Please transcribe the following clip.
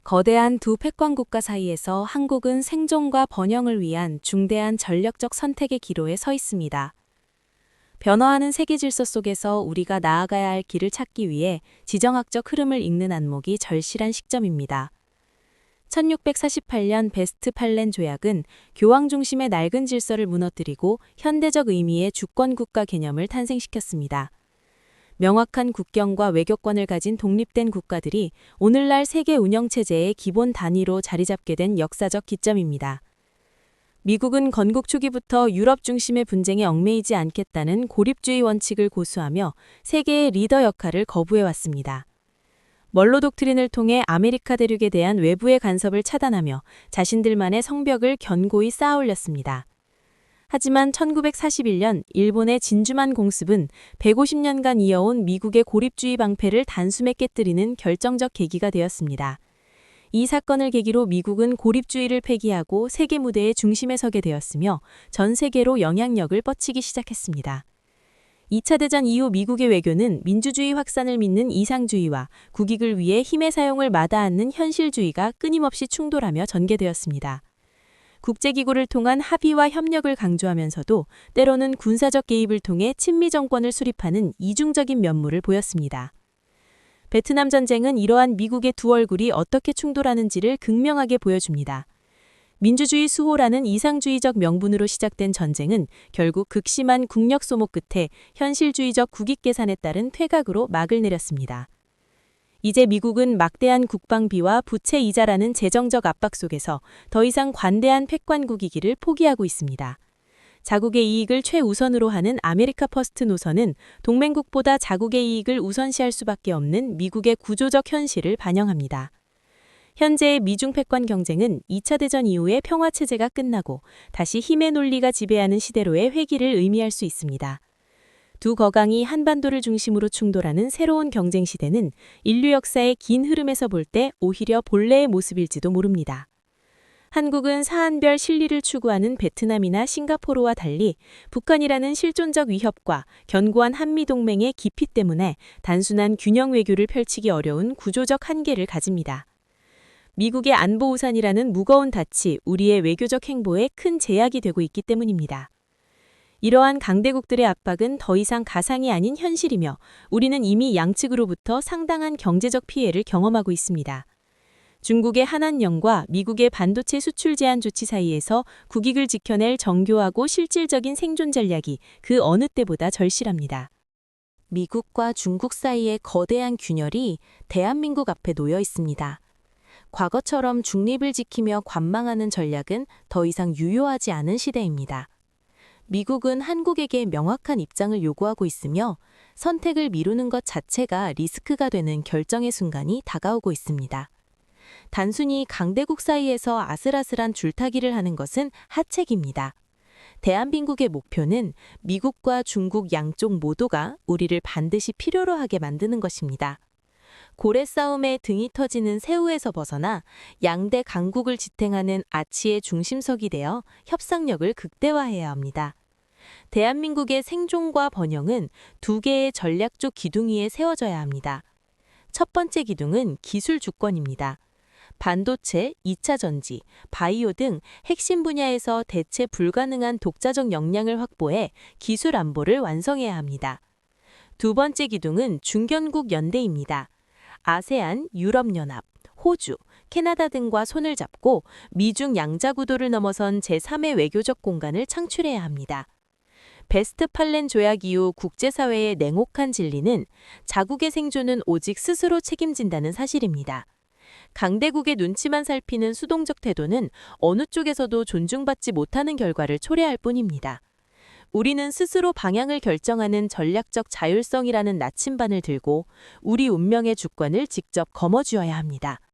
거대한 두 패권 국가 사이에서 한국은 생존과 번영을 위한 중대한 전략적 선택의 기로에 서 있습니다. 변화하는 세계 질서 속에서 우리가 나아가야 할 길을 찾기 위해 지정학적 흐름을 읽는 안목이 절실한 시점입니다. 1648년 베스트팔렌 조약은 교황 중심의 낡은 질서를 무너뜨리고 현대적 의미의 주권국가 개념을 탄생시켰습니다. 명확한 국경과 외교권을 가진 독립된 국가들이 오늘날 세계 운영체제의 기본 단위로 자리잡게 된 역사적 기점입니다. 미국은 건국 초기부터 유럽 중심의 분쟁에 얽매이지 않겠다는 고립주의 원칙을 고수하며 세계의 리더 역할을 거부해왔습니다. 멀로 독트린을 통해 아메리카 대륙에 대한 외부의 간섭을 차단하며 자신들만의 성벽을 견고히 쌓아올렸습니다. 하지만 1941년 일본의 진주만 공습은 150년간 이어온 미국의 고립주의 방패를 단숨에 깨뜨리는 결정적 계기가 되었습니다. 이 사건을 계기로 미국은 고립주의를 폐기하고 세계 무대의 중심에 서게 되었으며 전 세계로 영향력을 뻗치기 시작했습니다. 2차 대전 이후 미국의 외교는 민주주의 확산을 믿는 이상주의와 국익을 위해 힘의 사용을 마다않는 현실주의가 끊임없이 충돌하며 전개되었습니다. 국제기구를 통한 합의와 협력을 강조하면서도 때로는 군사적 개입을 통해 친미 정권을 수립하는 이중적인 면모를 보였습니다. 베트남 전쟁은 이러한 미국의 두 얼굴이 어떻게 충돌하는지를 극명하게 보여줍니다. 민주주의 수호라는 이상주의적 명분으로 시작된 전쟁은 결국 극심한 국력 소모 끝에 현실주의적 국익 계산에 따른 퇴각으로 막을 내렸습니다. 이제 미국은 막대한 국방비와 부채 이자라는 재정적 압박 속에서 더 이상 관대한 패권국이기를 포기하고 있습니다. 자국의 이익을 최우선으로 하는 아메리카 퍼스트 노선은 동맹국보다 자국의 이익을 우선시할 수밖에 없는 미국의 구조적 현실을 반영합니다. 현재의 미중 패권 경쟁은 2차 대전 이후의 평화체제가 끝나고 다시 힘의 논리가 지배하는 시대로의 회귀를 의미할 수 있습니다. 두 거강이 한반도를 중심으로 충돌하는 새로운 경쟁 시대는 인류 역사의 긴 흐름에서 볼 때 오히려 본래의 모습일지도 모릅니다. 한국은 사안별 실리를 추구하는 베트남이나 싱가포르와 달리 북한이라는 실존적 위협과 견고한 한미동맹의 깊이 때문에 단순한 균형 외교를 펼치기 어려운 구조적 한계를 가집니다. 미국의 안보 우산이라는 무거운 닻이 우리의 외교적 행보에 큰 제약이 되고 있기 때문입니다. 이러한 강대국들의 압박은 더 이상 가상이 아닌 현실이며 우리는 이미 양측으로부터 상당한 경제적 피해를 경험하고 있습니다. 중국의 한한령과 미국의 반도체 수출 제한 조치 사이에서 국익을 지켜낼 정교하고 실질적인 생존 전략이 그 어느 때보다 절실합니다. 미국과 중국 사이의 거대한 균열이 대한민국 앞에 놓여 있습니다. 과거처럼 중립을 지키며 관망하는 전략은 더 이상 유효하지 않은 시대입니다. 미국은 한국에게 명확한 입장을 요구하고 있으며 선택을 미루는 것 자체가 리스크가 되는 결정의 순간이 다가오고 있습니다. 단순히 강대국 사이에서 아슬아슬한 줄타기를 하는 것은 하책입니다. 대한민국의 목표는 미국과 중국 양쪽 모두가 우리를 반드시 필요로 하게 만드는 것입니다. 고래 싸움에 등이 터지는 새우에서 벗어나 양대 강국을 지탱하는 아치의 중심석이 되어 협상력을 극대화해야 합니다. 대한민국의 생존과 번영은 두 개의 전략적 기둥 위에 세워져야 합니다. 첫 번째 기둥은 기술 주권입니다. 반도체, 2차 전지, 바이오 등 핵심 분야에서 대체 불가능한 독자적 역량을 확보해 기술 안보를 완성해야 합니다. 두 번째 기둥은 중견국 연대입니다. 아세안, 유럽연합, 호주, 캐나다 등과 손을 잡고 미중 양자 구도를 넘어선 제3의 외교적 공간을 창출해야 합니다. 베스트팔렌 조약 이후 국제사회의 냉혹한 진리는 자국의 생존은 오직 스스로 책임진다는 사실입니다. 강대국의 눈치만 살피는 수동적 태도는 어느 쪽에서도 존중받지 못하는 결과를 초래할 뿐입니다. 우리는 스스로 방향을 결정하는 전략적 자율성이라는 나침반을 들고 우리 운명의 주권을 직접 거머쥐어야 합니다.